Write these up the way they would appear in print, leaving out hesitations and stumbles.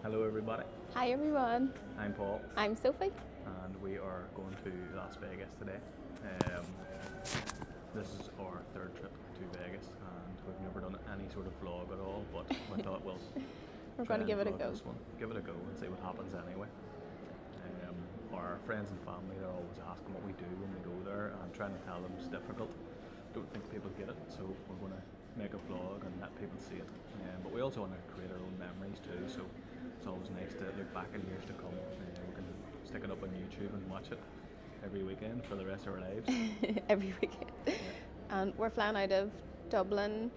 Hello everybody. Hi everyone. I'm Paul. I'm Sophie. And we are going to Las Vegas today. This is our third trip to Vegas and we've never done any sort of vlog at all, but we thought We're going to give it a go. Give it a go and see what happens anyway. Our friends and family, they're always asking what we do when we go there and trying to tell them it's difficult. Don't think people get it, so we're going to make a vlog and let people see it. But we also want to create our own memories too, so it's always nice to look back in years to come. We can stick it up on YouTube and watch it every weekend for the rest of our lives. Every weekend. Yeah. And we're flying out of Dublin,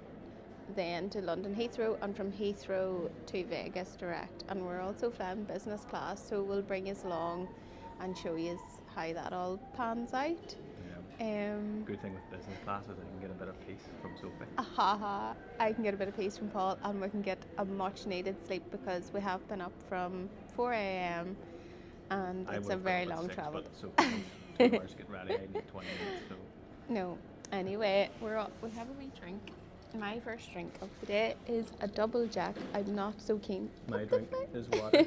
then to London Heathrow, and from Heathrow to Vegas direct. And we're also flying business class, so we'll bring us along and show you how that all pans out. Good thing with business class is I can get a bit of peace from Sophie. I can get a bit of peace from Paul, and we can get a much needed sleep because we have been up from 4 a.m. and it's a very long travel. But Sophie 2 hours to get ready. I need 20 minutes. So. No. Anyway, we have a wee drink. My first drink of the day is a double Jack. I'm not so keen. My drink is water.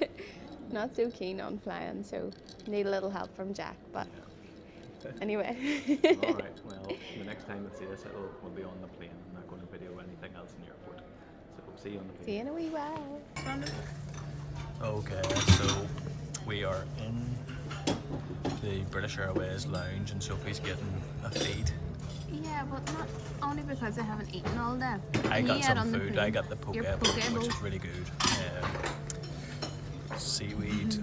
Not so keen on flying, so need a little help from Jack, but. Yeah. Anyway. Alright, well, the next time we see this, we'll be on the plane. I'm not going to video anything else in the airport. So, see you on the plane. See you in a wee while. Okay, so we are in the British Airways lounge and Sophie's getting a feed. Yeah, but not only because I haven't eaten all day. I got some food. I got the poke bowl, which is really good. Seaweed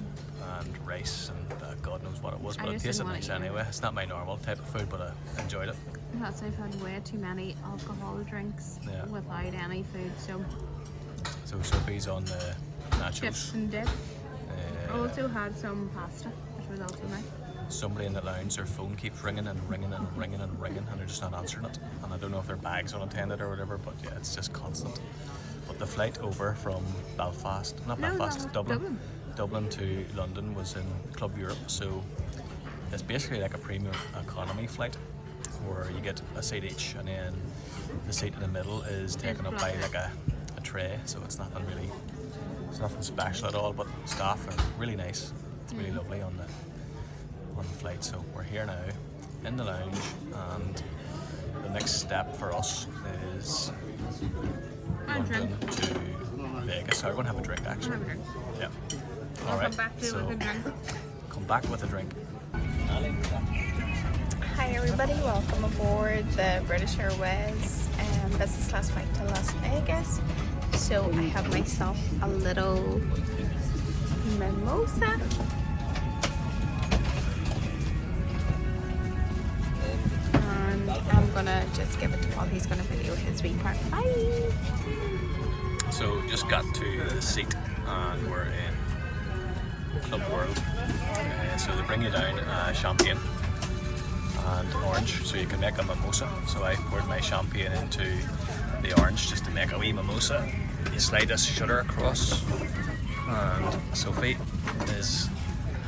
and rice and God knows what it was, but it tasted nice anyway. It's not my normal type of food, but I enjoyed it. Plus I've had way too many alcohol drinks without any food, so Sophie's on the nachos. Chips and dip. Also had some pasta, which was also nice. Somebody in the lounge, their phone keeps ringing and ringing and ringing and ringing, and they're just not answering it. And I don't know if their bag's unattended or whatever, but yeah, it's just constant. But the flight over from Dublin to London was in Club Europe, so it's basically like a premium economy flight where you get a seat each, and then the seat in the middle is taken up by like a tray, so it's nothing special at all, but staff are really nice. It's really lovely on the flight. So we're here now in the lounge, and the next step for us is London to Vegas. So we're going to have a drink actually. Yeah. Alright, so come back with a drink. Hi everybody, welcome aboard the British Airways business class flight to Las Vegas. So I have myself a little mimosa. And I'm gonna just give it to Paul. He's gonna video his wee part. Bye! So just got to the seat and we're in Club World. So they bring you down champagne and orange, so you can make a mimosa. So I poured my champagne into the orange just to make a wee mimosa. You slide this shutter across, and Sophie is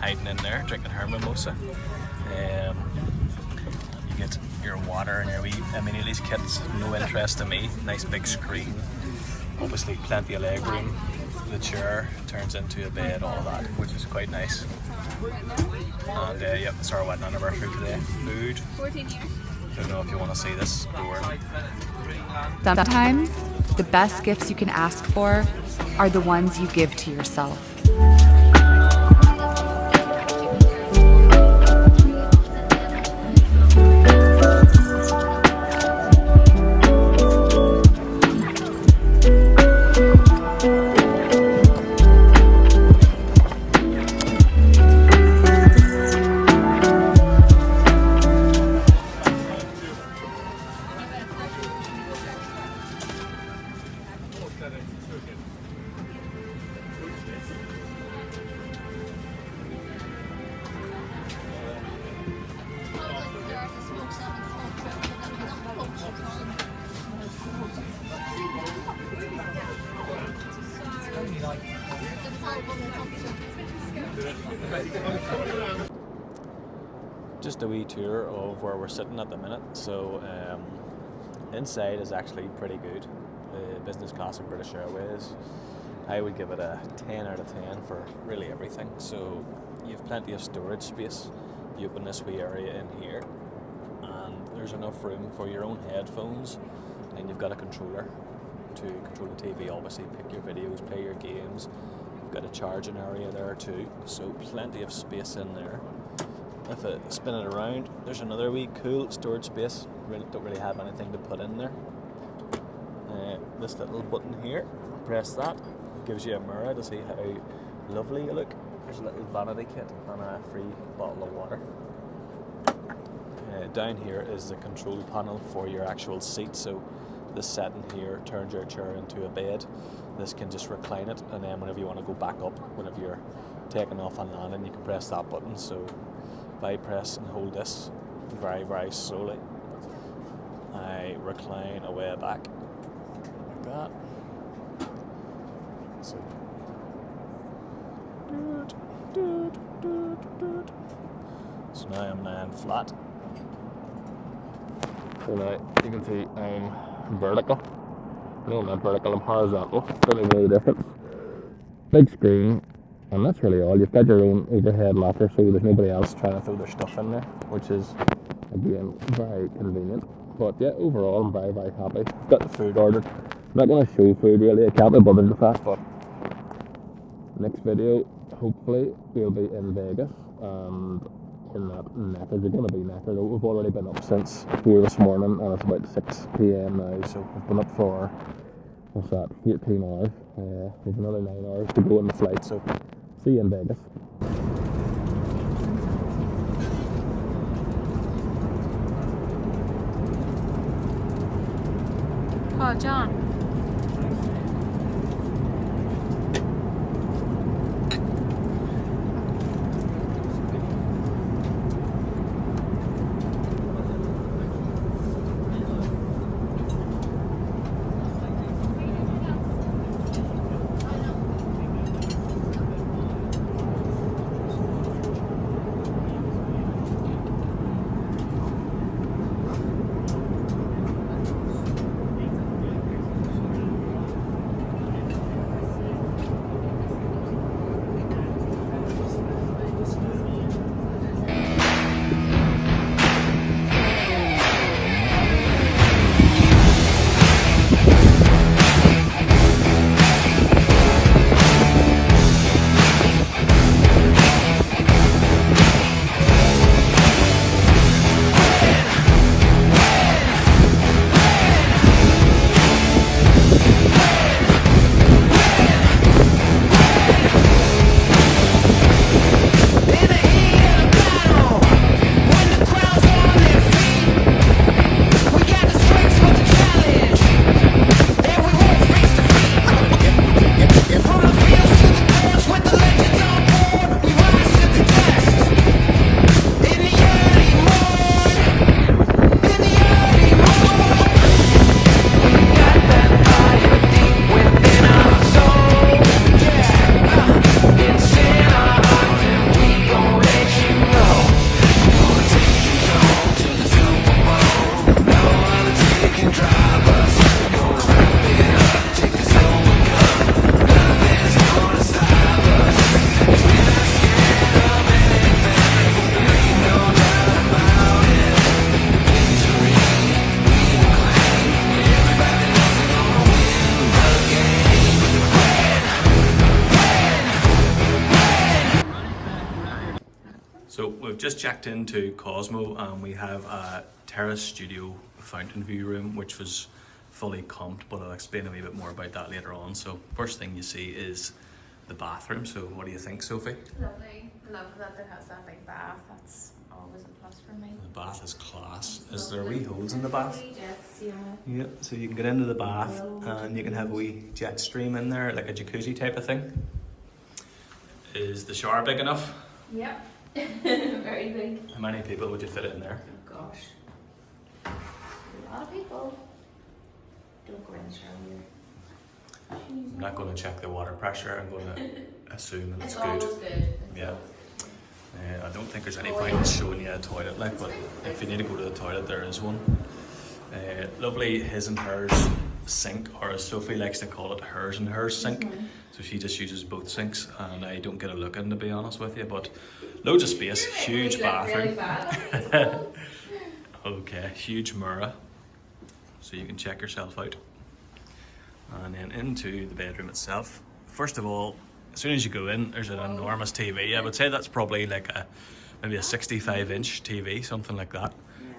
hiding in there drinking her mimosa. You get your water and your wee Emily's kits, no interest to me. Nice big screen, obviously plenty of leg room. The chair turns into a bed, all of that, which is quite nice. And yep, it's our wedding anniversary today. Food. 14 years. Don't know if you want to see this door. Sometimes the best gifts you can ask for are the ones you give to yourself. Just a wee tour of where we're sitting at the minute. So inside is actually pretty good. Business class of British Airways. I would give it a 10 out of 10 for really everything. So you've plenty of storage space. You open this wee area in here and there's enough room for your own headphones, and you've got a controller to control the TV, obviously pick your videos, play your games. You've got a charging area there too, so plenty of space in there. If I spin it around, there's another wee cool storage space. Don't really have anything to put in there. This little button here, press that, it gives you a mirror to see how lovely you look. There's a little vanity kit and a free bottle of water. Down here is the control panel for your actual seat. So this setting here turns your chair into a bed. This can just recline it, and then whenever you want to go back up, whenever you're taking off and landing, you can press that button. So if I press and hold this very, very slowly, I recline away back like that. So now I'm lying flat. So now you can see I'm vertical. No, I'm not vertical, I'm horizontal. Really, really different. Big screen, and that's really all. You've got your own overhead locker, so there's nobody else trying to throw their stuff in there, which is, again, very convenient. But yeah, overall, I'm very, very happy. Got the food ordered. I'm not going to show food really, I can't be bothered with that, but next video, hopefully, we'll be in Vegas, and we're not knackered. We're going to be knackered. We've already been up since 4 this morning, and it's about 6 p.m. now, so we've been up for, what's that, 14 hours. We've another 9 hours to go on the flight, so see you in Vegas. Oh, John. So we've just checked into Cosmo and we have a terrace studio fountain view room which was fully comped, but I'll explain a wee bit more about that later on. So first thing you see is the bathroom. So what do you think, Sophie? Lovely. Love that it has that big bath. That's always a plus for me. The bath is class. Is there wee holes in the bath? Jets, yeah. Yeah, so you can get into the bath and you can have a wee jet stream in there, like a jacuzzi type of thing. Is the shower big enough? Yep. Very big. How many people would you fit in there? Oh gosh. A lot of people. Don't go in the shower. I'm not going to check the water pressure. I'm going to assume that it's good. Always good. Yeah. I don't think there's any point in showing you a toilet, like, but if you need to go to the toilet, there is one. Lovely his and hers sink, or as Sophie likes to call it, hers and hers sink. So she just uses both sinks, and I don't get a look in, to be honest with you. But loads of space, huge bathroom. Really Okay, huge mirror, so you can check yourself out. And then into the bedroom itself. First of all, as soon as you go in, there's an enormous TV. I would say that's probably like maybe a 65-inch TV, something like that.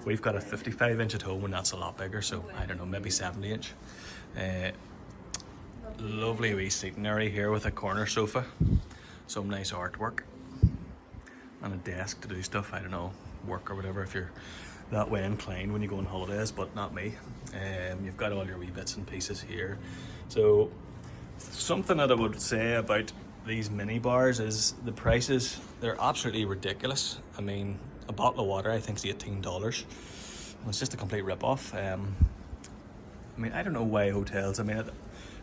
We've got a 55-inch at home, and that's a lot bigger, so I don't know, maybe 70-inch. Lovely wee seating area here with a corner sofa, some nice artwork, and a desk to do stuff, I don't know, work or whatever if you're that way inclined when you go on holidays, but not me. You've got all your wee bits and pieces here. So something that I would say about these mini bars is the prices, they're absolutely ridiculous. I mean, a bottle of water I think is $18. It's just a complete rip-off. I mean, I don't know why hotels, I mean,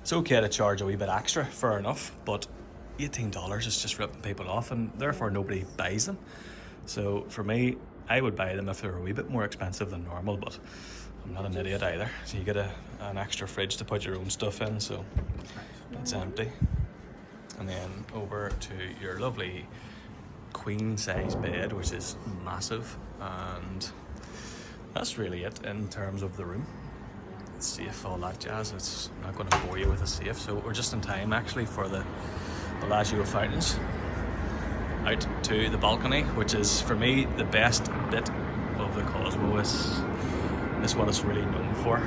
it's okay to charge a wee bit extra, fair enough, but $18 is just ripping people off, and therefore nobody buys them. So for me, I would buy them if they were a wee bit more expensive than normal, but I'm not an idiot either. So you get an extra fridge to put your own stuff in, so it's empty. And then over to your lovely queen size bed, which is massive, and that's really it in terms of the room. It's safe, all that jazz. It's not going to bore you with a safe, so we're just in time actually for the Bellagio fountains. Out to the balcony, which is for me the best bit of the Cosmo. Is what it's really known for.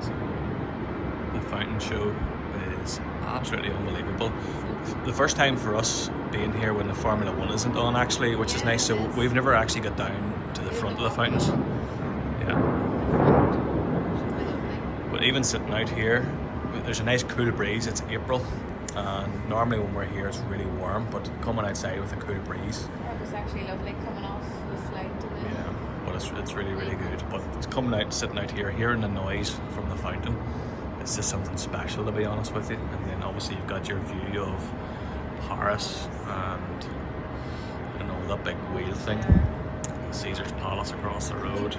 So the fountain show is absolutely unbelievable. The first time for us being here when the Formula 1 isn't on actually, which is nice. So we've never actually got down to the front of the fountains. Yeah. But even sitting out here, there's a nice cool breeze. It's April, and normally when we're here it's really warm, but coming outside with a cool breeze. It was actually lovely coming off the flight to the... Yeah, but it's really, really good. But it's coming out, sitting out here, hearing the noise from the fountain, it's just something special, to be honest with you. And then obviously you've got your view of Paris and, I don't know, that big wheel thing. Caesar's Palace across the road.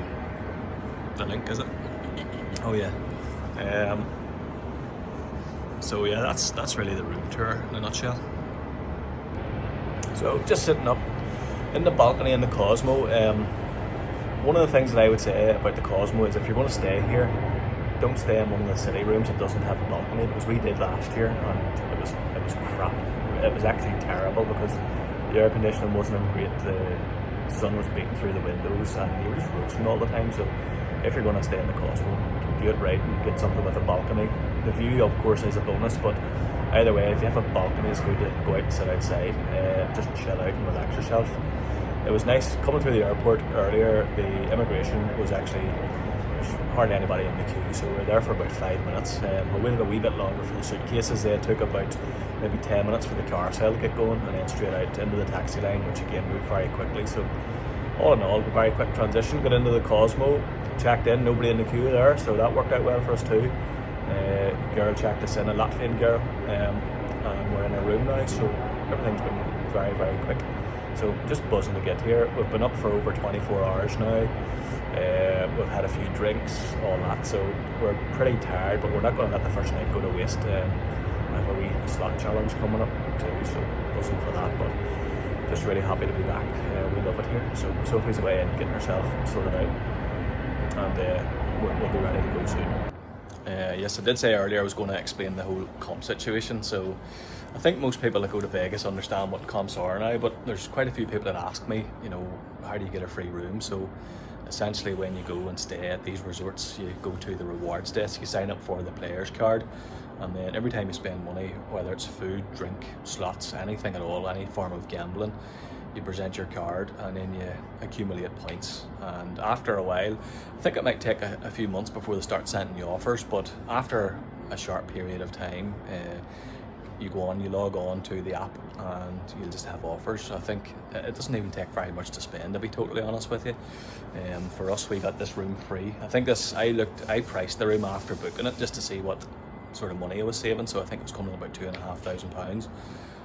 The link, is it? Oh yeah. So yeah, that's really the room tour in a nutshell. So just sitting up in the balcony in the Cosmo, one of the things that I would say about the Cosmo is if you're going to stay here, don't stay in one of the city rooms that doesn't have a balcony, because we did last year and it was crap. It was actually terrible because the air conditioning wasn't great, the sun was beating through the windows and you were just roasting all the time. So if you're going to stay in the Cosmo, do it right and get something with a balcony. The view, of course, is a bonus, but either way, if you have a balcony, it's good to go out and sit outside, just chill out and relax yourself. It was nice coming through the airport earlier. The immigration was actually, there's hardly anybody in the queue, so we were there for about 5 minutes. We waited a wee bit longer for the suitcases. They took about maybe 10 minutes for the carousel to get going, and then straight out into the taxi line, which again moved very quickly. So all in all, a very quick transition. Got into the Cosmo, checked in, nobody in the queue there, so that worked out well for us too. Girl checked us in, a Latvian girl, and we're in a room now, so everything's been very, very quick. So just buzzing to get here. We've been up for over 24 hours now. We've had a few drinks, all that, so we're pretty tired, but we're not going to let the first night go to waste. I have a wee slot challenge coming up too, so buzzing for that, but just really happy to be back. We love it here. So Sophie's away and getting herself sorted out, and we'll be ready to go soon. Yes, I did say earlier I was going to explain the whole comp situation. So I think most people that go to Vegas understand what comps are now, but there's quite a few people that ask me, you know, how do you get a free room? So essentially when you go and stay at these resorts, you go to the rewards desk, you sign up for the players card, and then every time you spend money, whether it's food, drink, slots, anything at all, any form of gambling, you present your card and then you accumulate points. And after a while, I think it might take a few months before they start sending you offers, but after a short period of time, you log on to the app and you'll just have offers. I think it doesn't even take very much to spend, to be totally honest with you. For us, we got this room free. I think I priced the room after booking it just to see what sort of money I was saving, so I think it was coming about £2,500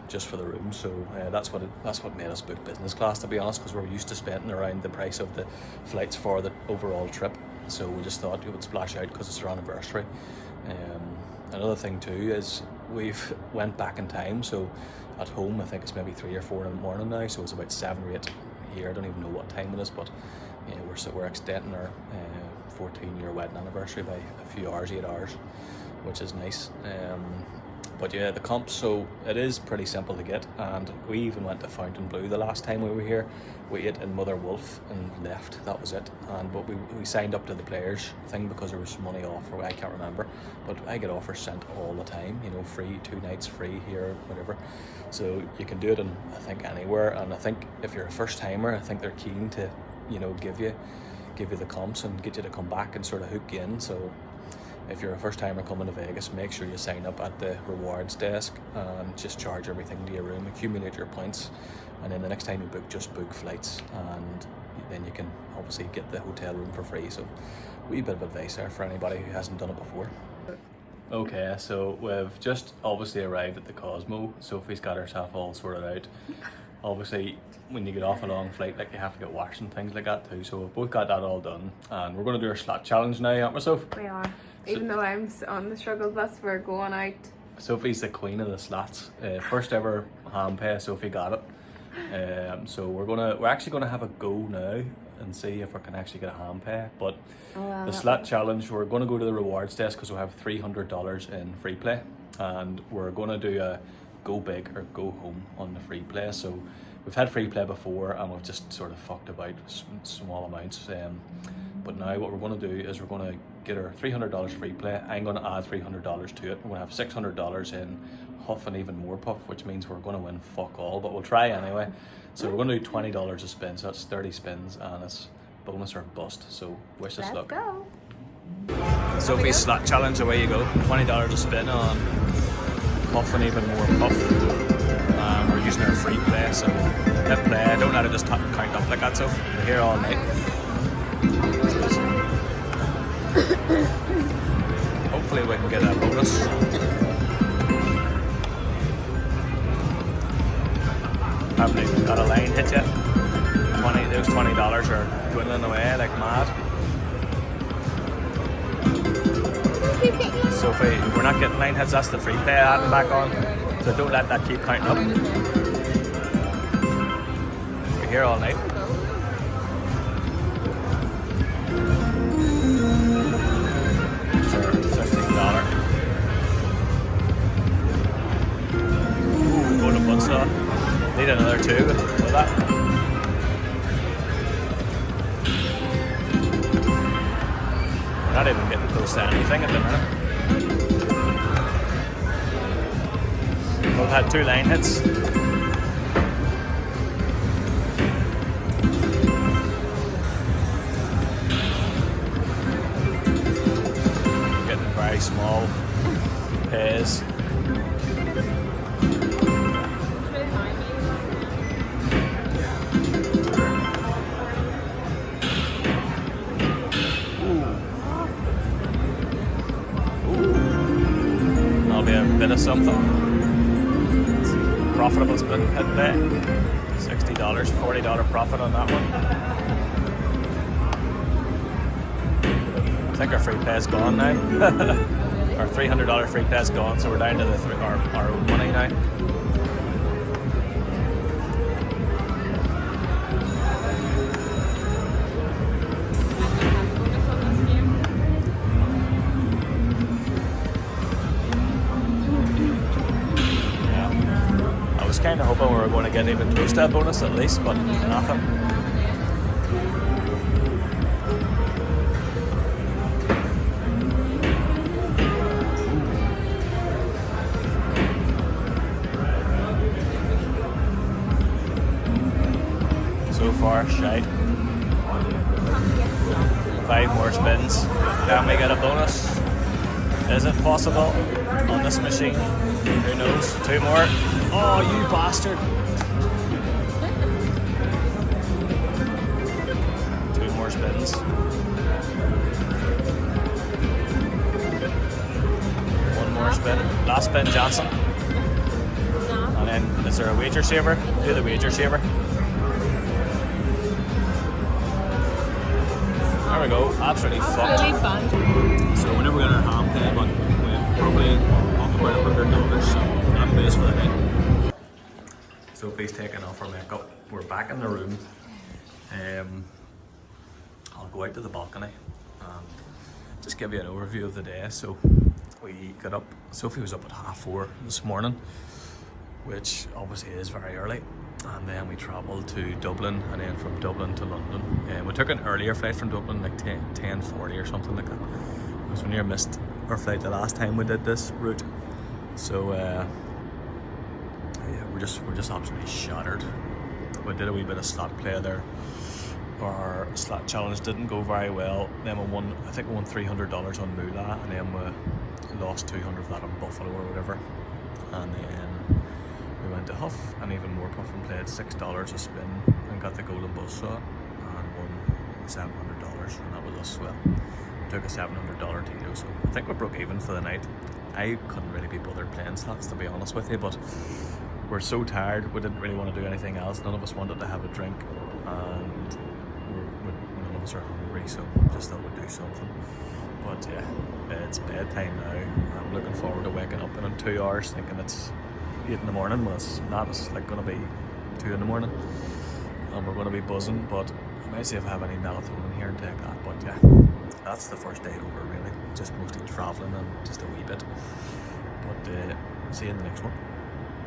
just for the room. So that's what made us book business class, to be honest, because we're used to spending around the price of the flights for the overall trip. So we just thought we would splash out because it's our anniversary. Another thing too is we've went back in time, so at home I think it's maybe 3 or 4 in the morning now, so it's about 7 or 8 here. I don't even know what time it is, but we're extending our 14-year wedding anniversary by a few hours, 8 hours, which is nice. But yeah, the comps, so it is pretty simple to get, and we even went to Fontainebleau the last time we were here. We ate in Mother Wolf and left, that was it. But we signed up to the players thing because there was money off, or I can't remember, but I get offers sent all the time, you know, free, 2 nights free here, whatever. So you can do it in, I think, anywhere. And I think if you're a first timer, I think they're keen to, you know, give you the comps and get you to come back and sort of hook you in. So if you're a first timer coming to Vegas, make sure you sign up at the rewards desk and just charge everything to your room, accumulate your points, and then the next time you book, just book flights, and then you can obviously get the hotel room for free. So wee bit of advice there for anybody who hasn't done it before. Okay, so we've just obviously arrived at the Cosmo. Sophie's got herself all sorted out. Obviously, when you get off a long flight, like, you have to get washed and things like that too. So we've both got that all done, and we're going to do our slot challenge now, aren't we, Soph? We are. Even though I'm on the struggle bus, we're going out. Sophie's the queen of the slots. First ever hand pay, Sophie got it. So we're actually gonna have a go now and see if we can actually get a hand pay. But the slot challenge, we're gonna go to the rewards desk because we have $300 in free play, and we're gonna do a go big or go home on the free play. So we've had free play before and we've just sort of fucked about small amounts. But now what we're going to do is we're going to get our $300 free play. I'm going to add $300 to it. We're going to have $600 in Huff and even more Puff, which means we're going to win fuck all, but we'll try anyway. So we're going to do $20 a spin, so that's 30 spins, and it's bonus or bust. So wish us luck. Let's go. Sophie's slot challenge, away you go. $20 a spin on Puff and even more Puff. We're using our free play, so hit play. Don't let it just count up like that, so we're here all night. Hopefully we can get a bonus. Haven't even got a line hit yet. Those $20 are dwindling away like mad. So if we're not getting line hits, that's the free play adding back on. So don't let that keep counting up. We're here all night. Need another 2 with that. We're not even getting close to anything at the minute. We've had 2 line hits. Getting very small pays. Bit of something. Profitable spin hit there. $60, $40 profit on that one. I think our free play's gone now. Our $300 free play's gone, so we're down to our own money now. kind of hoping we were going to get even close to that bonus at least, but nothing. So far, shite. 5 more spins. Can we get a bonus? Is it possible on this machine? Who knows? 2 more. Oh, you bastard! 2 more spins. 1 more spin. Last spin, Johnson. And then, is there a wager saver? Do the wager saver. There we go, absolutely fucked. Really fun. So we never got our ham pay, but we probably talked about $100, so that pays for the night. Sophie's taking off her makeup. We're back in the room. I'll go out to the balcony and just give you an overview of the day. So we got up, Sophie was up at 4:30 this morning, which obviously is very early. And then we travelled to Dublin, and then from Dublin to London. We took an earlier flight from Dublin, like 10:40 or something like that, because we near missed our flight the last time we did this route. So yeah, we're just absolutely shattered. We did a wee bit of slot play there. Our slot challenge didn't go very well. Then we won, I think we won $300 on Moolah, and then we lost 200 of that on Buffalo or whatever. And then we went to Huff, and even more Puff, and played $6 a spin and got the golden buzzsaw and won $700, and that was us. Well, we took a $700 Tito, so I think we broke even for the night. I couldn't really be bothered playing slots, to be honest with you, but we're so tired, we didn't really want to do anything else. None of us wanted to have a drink, and none of us are hungry, so just thought we'd do something. But yeah, it's bedtime now. I'm looking forward to waking up in 2 hours thinking it's 8 in the morning. Well, it's not. It's like going to be 2 in the morning, and we're going to be buzzing. But I might see if I have any melatonin here and take that. But yeah, that's the first day over really. Just mostly travelling and just a wee bit. But see you in the next one.